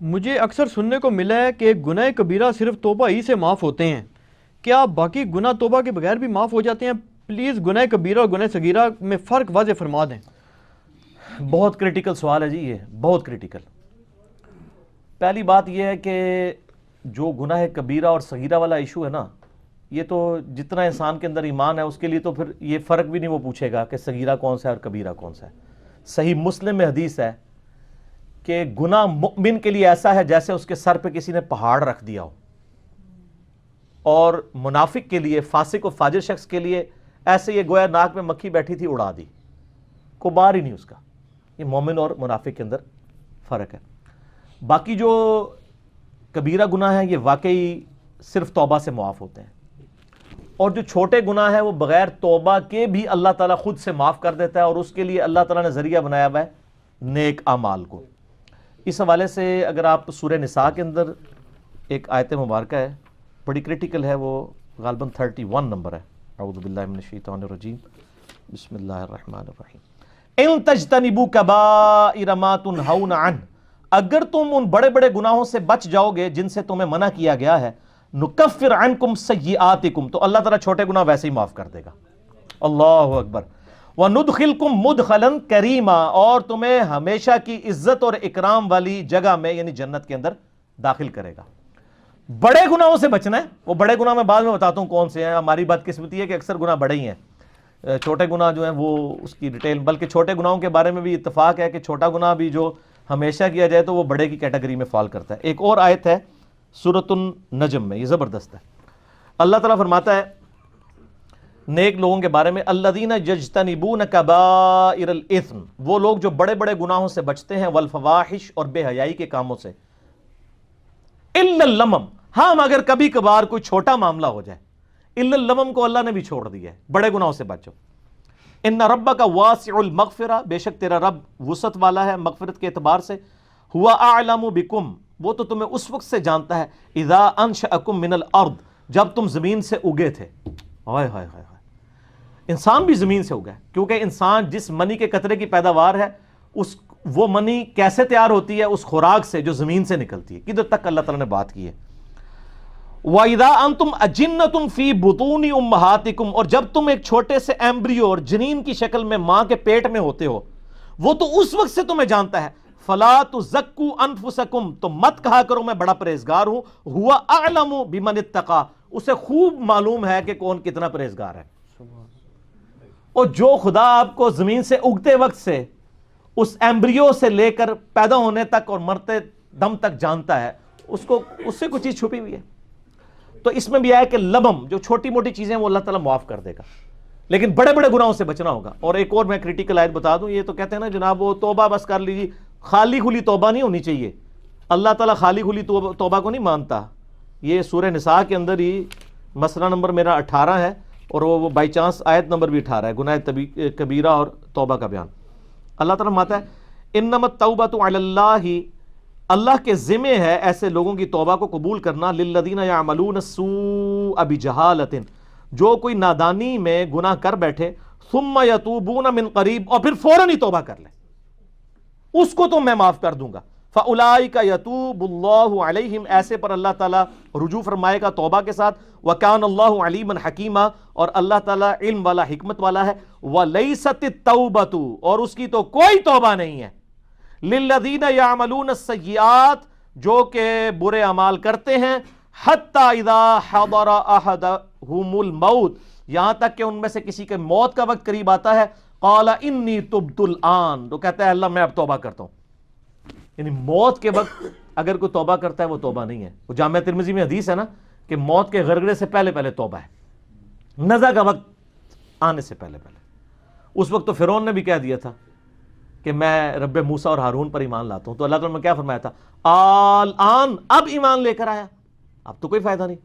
مجھے اکثر سننے کو ملا ہے کہ گناہ کبیرہ صرف توبہ ہی سے معاف ہوتے ہیں، کیا باقی گناہ توبہ کے بغیر بھی معاف ہو جاتے ہیں؟ پلیز گناہ کبیرہ اور گناہ صغیرہ میں فرق واضح فرما دیں۔ بہت کریٹیکل سوال ہے جی، یہ بہت کریٹیکل۔ پہلی بات یہ ہے کہ جو گناہ کبیرہ اور صغیرہ والا ایشو ہے نا، یہ تو جتنا انسان کے اندر ایمان ہے اس کے لیے تو پھر یہ فرق بھی نہیں وہ پوچھے گا کہ صغیرہ کون سا ہے اور کبیرہ کون سا ہے۔ صحیح مسلم میں حدیث ہے کہ گناہ مؤمن کے لیے ایسا ہے جیسے اس کے سر پہ کسی نے پہاڑ رکھ دیا ہو، اور منافق کے لیے، فاسق و فاجر شخص کے لیے ایسے یہ گویا ناک میں مکھی بیٹھی تھی اڑا دی، کوئی بار ہی نہیں اس کا۔ یہ مومن اور منافق کے اندر فرق ہے۔ باقی جو کبیرہ گناہ ہیں یہ واقعی صرف توبہ سے معاف ہوتے ہیں، اور جو چھوٹے گناہ ہیں وہ بغیر توبہ کے بھی اللہ تعالیٰ خود سے معاف کر دیتا ہے، اور اس کے لیے اللہ تعالیٰ نے ذریعہ بنایا ہوا ہے نیک اعمال کو۔ اس حوالے سے اگر آپ سورہ نساء کے اندر ایک آیت مبارکہ ہے، بڑی کریٹیکل ہے، وہ غالباً 31 نمبر ہے۔ اعوذ باللہ من الشیطان الرجیم، بسم اللہ الرحمن الرحیم۔ ان تجتنبوا کبائر ما تنہون عنہ، اگر تم ان بڑے بڑے گناہوں سے بچ جاؤ گے جن سے تمہیں منع کیا گیا ہے، نکفر عنکم سیئاتکم، تو اللہ تعالیٰ چھوٹے گناہ ویسے ہی معاف کر دے گا۔ اللہ اکبر۔ وَنُدْخِلْكُمْ مُدْخَلًا كَرِيمًا، اور تمہیں ہمیشہ کی عزت اور اکرام والی جگہ میں یعنی جنت کے اندر داخل کرے گا۔ بڑے گناہوں سے بچنا ہے، وہ بڑے گناہ میں بعد میں بتاتا ہوں کون سے ہیں۔ ہماری بدقسمتی ہے کہ اکثر گناہ بڑے ہی ہیں، چھوٹے گناہ جو ہیں وہ اس کی ڈیٹیل، بلکہ چھوٹے گناہوں کے بارے میں بھی اتفاق ہے کہ چھوٹا گناہ بھی جو ہمیشہ کیا جائے تو وہ بڑے کی کیٹیگری میں فال کرتا ہے۔ ایک اور آیت ہے سورۃ النجم میں، یہ زبردست ہے۔ اللہ تعالیٰ فرماتا ہے نیک لوگوں کے بارے میں، الذین یجتنبون کبائر الاثم، وہ لوگ جو بڑے بڑے گناہوں سے بچتے ہیں، والفواحش، اور بے حیائی کے کاموں سے، الا اللمم، ہاں مگر کبھی کبھار کوئی چھوٹا معاملہ ہو جائے، الا اللمم کو اللہ نے بھی چھوڑ دیا ہے، بڑے گناہوں سے بچو۔ ان ربک واسع المغفرہ، بے شک تیرا رب وسعت والا ہے مغفرت کے اعتبار سے، ہوا اعلم بکم، وہ تو تمہیں اس وقت سے جانتا ہے، اذا انشأکم من الارض، جب تم زمین سے اگے تھے۔ ہائے ہائے ہائے، انسان بھی زمین سے اگا ہے، کیونکہ انسان جس منی کے قطرے کی پیداوار ہے، وہ منی کیسے تیار ہوتی ہے؟ اس خوراک سے جو زمین سے نکلتی ہے۔ کدھر تک اللہ تعالیٰ نے بات کی ہے۔ وَإِذَا أَنْتُمْ أَجِنَّةٌ فِي بُطُونِ أُمَّهَاتِكُمْ، اور جب تم ایک چھوٹے سے ایمبریو اور جنین کی شکل میں ماں کے پیٹ میں ہوتے ہو، وہ تو اس وقت سے تمہیں جانتا ہے۔ فَلَا تُزَكُّوا أَنفُسَكُمْ، تو مت کہا کرو میں بڑا پرہیزگار ہوں، هُوَ أَعْلَمُ بِمَنِ اتَّقَىٰ، اسے خوب معلوم ہے کہ کون کتنا پرہیزگار ہے۔ اور جو خدا آپ کو زمین سے اگتے وقت سے اس ایمبریو سے لے کر پیدا ہونے تک اور مرتے دم تک جانتا ہے، اس سے کوئی چیز چھپی ہوئی ہے؟ تو اس میں بھی آیا کہ لبم، جو چھوٹی موٹی چیزیں وہ اللہ تعالیٰ معاف کر دے گا، لیکن بڑے بڑے گناہوں سے بچنا ہوگا۔ اور ایک اور میں کریٹیکل آیت بتا دوں، یہ تو کہتے ہیں نا جناب وہ توبہ بس کر لیجیے، خالی کھلی توبہ نہیں ہونی چاہیے، اللہ تعالیٰ خالی کھلی توبہ کو نہیں مانتا۔ یہ سورہ نساء کے اندر ہی مسئلہ نمبر میرا 18 ہے، اور وہ بائی چانس آیت نمبر بھی 18 ہے، گناہ کبیرہ اور توبہ کا بیان۔ اللہ تعالیٰ فرماتا ہے انما التوبۃ علی اللہ، اللہ کے ذمہ ہے ایسے لوگوں کی توبہ کو قبول کرنا، للذین یعملون السوء بجہالۃ، جو کوئی نادانی میں گناہ کر بیٹھے، ثم یتوبون من قریب، اور پھر فوراً ہی توبہ کر لے، اس کو تو میں معاف کر دوں گا۔ فَأُولَٰئِکَ يَتُوبُ اللَّهُ عَلَيْهِمْ، ایسے پر اللہ تعالیٰ رجوع فرمائے گا توبہ کے ساتھ۔ وَكَانَ اللَّهُ عَلِيمًا حَكِيمًا، اور اللہ تعالیٰ علم والا، حکمت والا ہے۔ وَلَيْسَتِ التَّوْبَةُ، اور اس کی تو کوئی توبہ نہیں ہے، لِلَّذِينَ يَعْمَلُونَ السَّيِّئَاتِ، جو کہ برے اعمال کرتے ہیں، حَتَّى إِذَا حَضَرَ أَحَدَهُمُ الْمَوْتُ، یہاں تک کہ ان میں سے کسی کے موت کا وقت قریب آتا ہے، قَالَ إِنِّي تُبْتُ الْآنَ، تو کہتا ہے اللہ میں اب توبہ کرتا ہوں۔ یعنی موت کے وقت اگر کوئی توبہ کرتا ہے وہ توبہ نہیں ہے۔ وہ جامعہ ترمذی میں حدیث ہے نا کہ موت کے غرغرے سے پہلے پہلے توبہ ہے، نزع کا وقت آنے سے پہلے پہلے۔ اس وقت تو فرعون نے بھی کہہ دیا تھا کہ میں رب موسیٰ اور ہارون پر ایمان لاتا ہوں، تو اللہ تعالیٰ نے کیا فرمایا تھا؟ الآن، اب ایمان لے کر آیا، اب تو کوئی فائدہ نہیں۔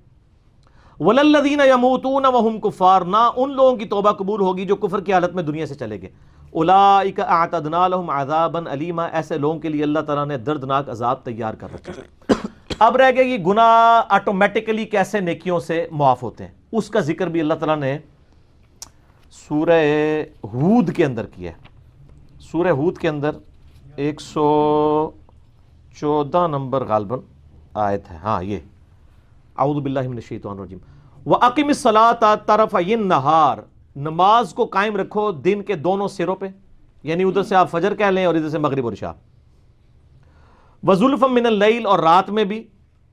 وَلَلَّذِينَ يَمُوتُونَ وَهُمْ كُفَّارٌ، نہ ان لوگوں کی توبہ قبول ہوگی جو کفر کی حالت میں دنیا سے چلے گئے۔ اولئک اعتدنا لهم عذابا علیما، ایسے لوگوں کے لیے اللہ تعالیٰ نے دردناک عذاب تیار کر رکھا ہے۔ اب رہ گیا یہ گناہ آٹومیٹکلی کیسے نیکیوں سے معاف ہوتے ہیں، اس کا ذکر بھی اللہ تعالیٰ نے سورہ ہود کے اندر کیا ہے۔ سورہ ہود کے اندر 100 14 نمبر غالباً آیت ہے، ہاں یہ اعوذ باللہ من الشیطان الرجیم وَأَقِمِ الصَّلَاةَ طَرَفَيِ النَّهَارِ، نماز کو قائم رکھو دن کے دونوں سروں پہ، یعنی ادھر سے آپ فجر کہہ لیں اور ادھر سے مغرب اور عشاء، وَزُلْفًا مِّنَ اللَّيْلِ، اور رات میں بھی،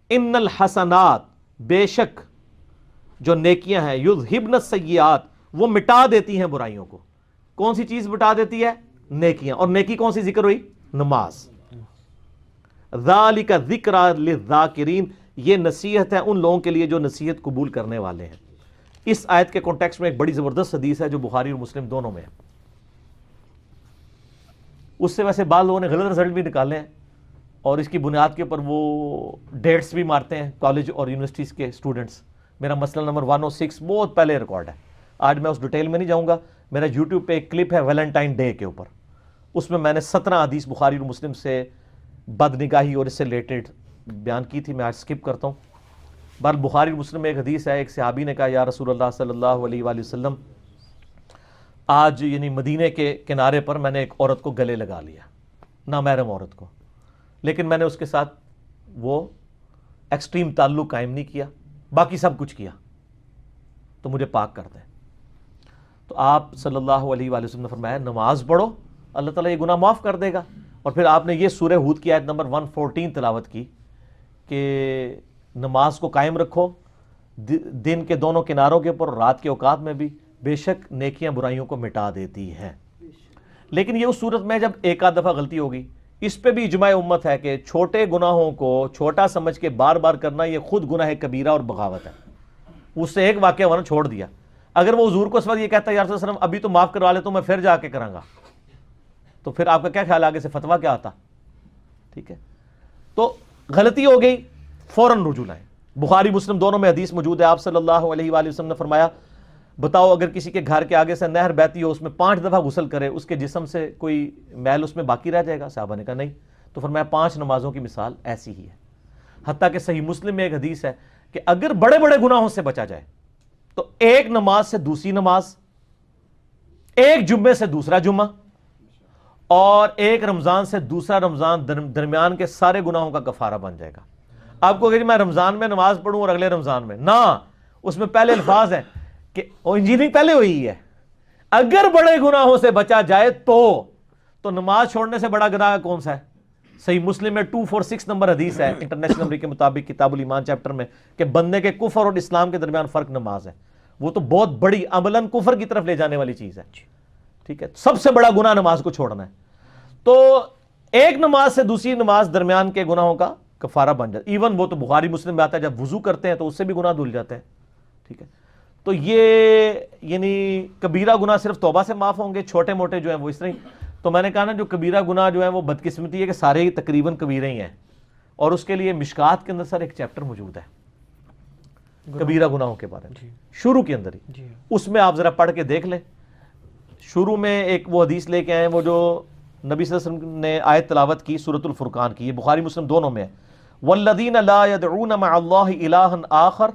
ان الحسنات، بے شک جو نیکیاں ہیں، یذہبن السیئات، وہ مٹا دیتی ہیں برائیوں کو۔ کون سی چیز مٹا دیتی ہے؟ نیکیاں، اور نیکی کون سی ذکر ہوئی؟ نماز۔ ذالک ذکری للذاکرین، یہ نصیحت ہے ان لوگوں کے لیے جو نصیحت قبول کرنے والے ہیں۔ اس آیت کے کانٹیکسٹ میں ایک بڑی زبردست حدیث ہے جو بخاری اور مسلم دونوں میں ہے، اس سے ویسے بعض لوگوں نے غلط رزلٹ بھی نکالے ہیں اور اس کی بنیاد کے اوپر وہ ڈیٹس بھی مارتے ہیں کالج اور یونیورسٹیز کے اسٹوڈنٹس۔ میرا مسئلہ نمبر 106 بہت پہلے ریکارڈ ہے، آج میں اس ڈیٹیل میں نہیں جاؤں گا۔ میرا یوٹیوب پہ ایک کلپ ہے ویلنٹائن ڈے کے اوپر، اس میں میں نے 17 حدیث بخاری اور مسلم سے بد نگاہی اور اس سے ریلیٹڈ بیان کی تھی، میں آج سکپ کرتا ہوں۔ بہرحال بخاری اور مسلم میں ایک حدیث ہے، ایک صحابی نے کہا یا رسول اللہ صلی اللہ علیہ وآلہ وسلم، آج یعنی مدینے کے کنارے پر میں نے ایک عورت کو گلے لگا لیا، نامحرم عورت کو، لیکن میں نے اس کے ساتھ وہ ایکسٹریم تعلق قائم نہیں کیا، باقی سب کچھ کیا، تو مجھے پاک کر دیں۔ تو آپ صلی اللہ علیہ وآلہ وسلم نے فرمایا نماز پڑھو، اللہ تعالیٰ یہ گناہ معاف کر دے گا۔ اور پھر آپ نے یہ سورہ ہود کی آیت نمبر 114 تلاوت کی کہ نماز کو قائم رکھو دن کے دونوں کناروں کے اوپر اور رات کے اوقات میں بھی، بے شک نیکیاں برائیوں کو مٹا دیتی ہیں۔ لیکن یہ اس صورت میں جب ایک آدھ دفعہ غلطی ہوگی، اس پہ بھی اجماع امت ہے کہ چھوٹے گناہوں کو چھوٹا سمجھ کے بار بار کرنا یہ خود گناہ کبیرہ اور بغاوت ہے۔ اس سے ایک واقعہ ورنہ چھوڑ دیا، اگر وہ حضور کو اس وقت یہ کہتا ہے یا رسول اللہ علیہ وسلم ابھی تو معاف کروا لیتا ہوں میں پھر جا کے کراں گا، تو پھر آپ کا کیا خیال آگے سے فتویٰ کیا آتا؟ ٹھیک ہے، تو غلطی ہو گئی فوراً رجوع لائیں۔ بخاری مسلم دونوں میں حدیث موجود ہے، آپ صلی اللہ علیہ وآلہ وسلم نے فرمایا بتاؤ اگر کسی کے گھر کے آگے سے نہر بہتی ہو، اس میں 5 دفعہ غسل کرے، اس کے جسم سے کوئی میل اس میں باقی رہ جائے گا؟ صحابہ نے کہا نہیں، تو فرمایا 5 نمازوں کی مثال ایسی ہی ہے۔ حتیٰ کہ صحیح مسلم میں ایک حدیث ہے کہ اگر بڑے بڑے گناہوں سے بچا جائے تو ایک نماز سے دوسری نماز، ایک جمعے سے دوسرا جمعہ، اور ایک رمضان سے دوسرا رمضان، درمیان کے سارے گناہوں کا کفارہ بن جائے گا۔ آپ کو اگر میں رمضان میں نماز پڑھوں اور اگلے رمضان میں نہ، اس میں پہلے الفاظ ہیں کہ انجینئرنگ پہلے ہوئی ہے، اگر بڑے گناہوں سے بچا جائے تو نماز چھوڑنے سے بڑا گناہ کون سا ہے؟ صحیح مسلم میں 246 نمبر حدیث ہے انٹرنیشنل نمبر کے مطابق کتاب الایمان چیپٹر میں کہ بندے کے کفر اور اسلام کے درمیان فرق نماز ہے، وہ تو بہت بڑی عملاً کفر کی طرف لے جانے والی چیز ہے۔ ٹھیک ہے، سب سے بڑا گناہ نماز کو چھوڑنا ہے، تو ایک نماز سے دوسری نماز درمیان کے گناہوں کا کفارہ بن جاتا ہے۔ ایون وہ تو بخاری مسلم میں آتا ہے جب وضو کرتے ہیں تو اس سے بھی گناہ دھل جاتے ہیں۔ ٹھیک ہے، تو یہ یعنی کبیرہ گناہ صرف توبہ سے معاف ہوں گے، چھوٹے موٹے جو ہیں وہ اس طرح ہی۔ تو میں نے کہا نا جو کبیرہ گناہ جو ہیں وہ بدقسمتی ہے کہ سارے ہی تقریباً کبیرہ ہی ہیں، اور اس کے لیے مشکات کے اندر سر ایک چیپٹر موجود ہے کبیرہ گناہوں کے بارے میں، شروع کے اندر ہی، اس میں آپ ذرا پڑھ کے دیکھ لیں۔ شروع میں ایک وہ حدیث لے کے آئے وہ جو نبی صلی اللہ علیہ وسلم نے آیت تلاوت کی سورۃ الفرقان کی، یہ بخاری مسلم دونوں میں ہے، والذین لا يدعون مع اللہ الہا آخر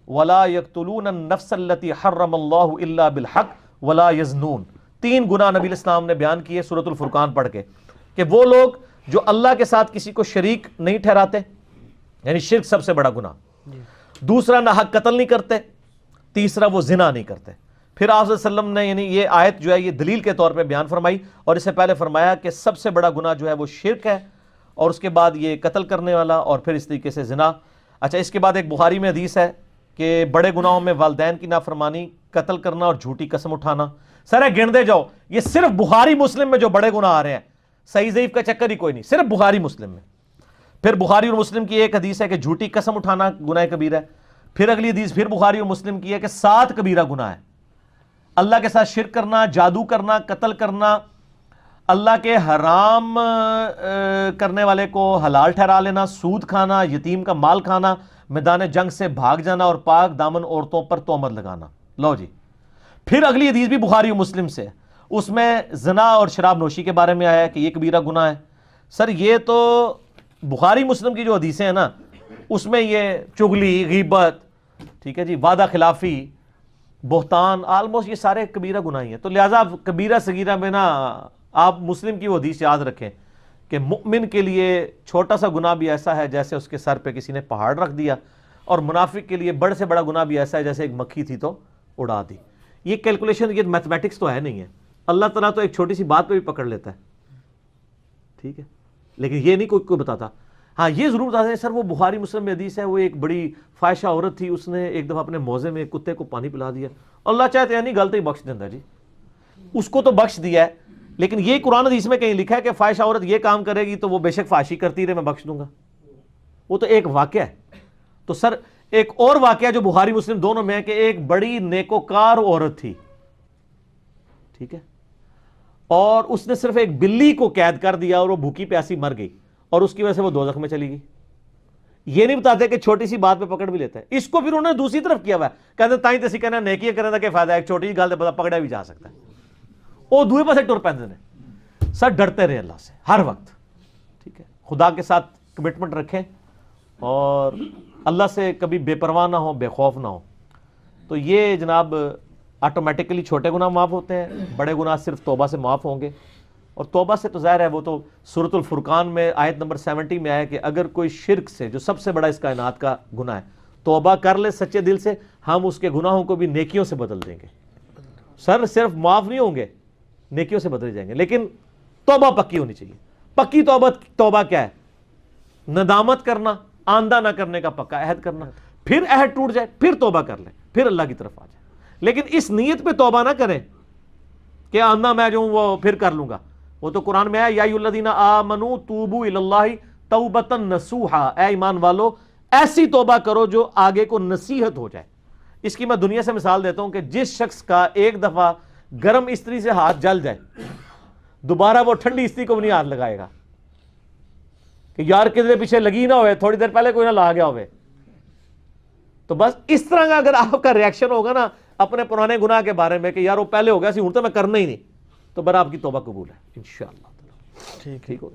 ولا يقتلون النفس التي حرم اللہ الا بالحق ولا يزنون۔ 3 گناہ نبی الاسلام نے بیان کیے سورۃ الفرقان پڑھ کے کہ وہ لوگ جو اللہ کے ساتھ کسی کو شریک نہیں ٹھہراتے، یعنی شرک سب سے بڑا گناہ، دوسرا نہ حق قتل نہیں کرتے، تیسرا وہ زنا نہیں کرتے۔ پھر آپ صلی اللہ علیہ وسلم نے یعنی یہ آیت جو ہے یہ دلیل کے طور پہ بیان فرمائی، اور اس سے پہلے فرمایا کہ سب سے بڑا گناہ جو ہے وہ شرک ہے، اور اس کے بعد یہ قتل کرنے والا، اور پھر اس طریقے سے زنا۔ اچھا، اس کے بعد ایک بخاری میں حدیث ہے کہ بڑے گناہوں میں والدین کی نافرمانی، قتل کرنا اور جھوٹی قسم اٹھانا۔ سر گنتے جاؤ، یہ صرف بخاری مسلم میں جو بڑے گناہ آ رہے ہیں، صحیح ضعیف کا چکر ہی کوئی نہیں، صرف بخاری مسلم میں۔ پھر بخاری اور مسلم کی ایک حدیث ہے کہ جھوٹی قسم اٹھانا گناہ کبیرہ ہے۔ پھر اگلی حدیث پھر بخاری اور مسلم کی ہے کہ 7 کبیرہ گناہ ہے، اللہ کے ساتھ شرک کرنا، جادو کرنا، قتل کرنا، اللہ کے حرام کرنے والے کو حلال ٹھہرا لینا، سود کھانا، یتیم کا مال کھانا، میدان جنگ سے بھاگ جانا، اور پاک دامن عورتوں پر تہمت لگانا۔ لو جی، پھر اگلی حدیث بھی بخاری و مسلم سے، اس میں زنا اور شراب نوشی کے بارے میں آیا ہے کہ یہ کبیرہ گناہ ہے۔ سر یہ تو بخاری مسلم کی جو حدیثیں ہیں نا، اس میں یہ چغلی، غیبت، ٹھیک ہے جی، وعدہ خلافی، بہتان، آلموسٹ یہ سارے کبیرہ گناہ ہیں۔ تو لہٰذا کبیرہ صغیرہ میں نا آپ مسلم کی وہ حدیث یاد رکھیں کہ مومن کے لیے چھوٹا سا گناہ بھی ایسا ہے جیسے اس کے سر پہ کسی نے پہاڑ رکھ دیا، اور منافق کے لیے بڑے سے بڑا گناہ بھی ایسا ہے جیسے ایک مکھی تھی تو اڑا دی. یہ کیلکولیشن، یہ میتھمیٹکس تو ہے نہیں ہے. اللہ تعالیٰ تو ایک چھوٹی سی بات پہ بھی پکڑ لیتا ہے، ٹھیک ہے، لیکن یہ نہیں کوئی بتاتا. ہاں یہ ضرور بتاتے ہیں سر وہ بخاری مسلم میں حدیث ہے، وہ ایک بڑی فاحشہ عورت تھی، اس نے ایک دفعہ اپنے موزے میں کتے کو پانی پلا دیا. اللہ چاہتے ہیں نہیں غلطی بخش دیتا جی، اس کو تو بخش دیا ہے، لیکن یہ قرآن حدیث میں کہیں لکھا ہے کہ فاحشہ عورت یہ کام کرے گی تو وہ بے شک فحاشی کرتی رہے میں بخش دوں گا. وہ تو ایک واقعہ ہے. تو سر ایک اور واقعہ جو بخاری مسلم دونوں میں ہے کہ ایک بڑی نیکوکار عورت تھی، ٹھیک ہے، اور اس نے صرف ایک بلی کو قید کر دیا اور وہ بھوکی پیاسی مر گئی، اور اس کی وجہ سے وہ دوزخ میں چلی گئی. یہ نہیں بتاتے کہ چھوٹی سی بات پہ پکڑ بھی لیتا ہے. اس کو پھر انہوں نے دوسری طرف کیا ہوا ہے، کہتے ہیں تائیں تسی کہنا نیکی کرنے دا کہ فائدہ ہے، ایک چھوٹی سی گل تے پکڑا بھی جا سکتا ہے. وہ دوسرے پاسے ٹر پیندے نے. سر ڈرتے رہے اللہ سے ہر وقت، ٹھیک ہے، خدا کے ساتھ کمٹمنٹ رکھیں اور اللہ سے کبھی بے پرواہ نہ ہو، بے خوف نہ ہو. تو یہ جناب آٹومیٹکلی چھوٹے گناہ معاف ہوتے ہیں، بڑے گناہ صرف توبہ سے معاف ہوں گے. اور توبہ سے تو ظاہر ہے وہ تو سورۃ الفرقان میں آیت نمبر 70 میں آیا کہ اگر کوئی شرک سے، جو سب سے بڑا اس کائنات کا گناہ ہے، توبہ کر لے سچے دل سے، ہم اس کے گناہوں کو بھی نیکیوں سے بدل دیں گے. سر صرف معاف نہیں ہوں گے، نیکیوں سے بدل جائیں گے، لیکن توبہ پکی ہونی چاہیے. پکی توبہ کیا ہے؟ ندامت کرنا، آندہ نہ کرنے کا پکا عہد کرنا، پھر عہد ٹوٹ جائے پھر توبہ کر لیں، پھر اللہ کی طرف آ جائے. لیکن اس نیت پہ توبہ نہ کریں کہ آندہ میں جو ہوں وہ پھر کر لوں گا. وہ تو قرآن میں ہے یا ایھا الذین آمنوا توبوا الی اللہ توبۃ نصوحا، اے ایمان والو ایسی توبہ کرو جو آگے کو نصیحت ہو جائے. اس کی میں دنیا سے مثال دیتا ہوں کہ جس شخص کا ایک دفعہ گرم استری سے ہاتھ جل جائے، دوبارہ وہ ٹھنڈی استری کو بھی نہیں ہاتھ لگائے گا کہ یار کدھر پیچھے لگی نہ ہوئے، تھوڑی دیر پہلے کوئی نہ لا گیا ہوئے. تو بس اس طرح کا اگر آپ کا ریاکشن ہوگا نا اپنے پرانے گناہ کے بارے میں کہ یار وہ پہلے ہو گیا سی ہوں تو میں کرنا ہی نہیں، تو بر آپ کی توبہ قبول ہے انشاءاللہ. ٹھیک ہوگا.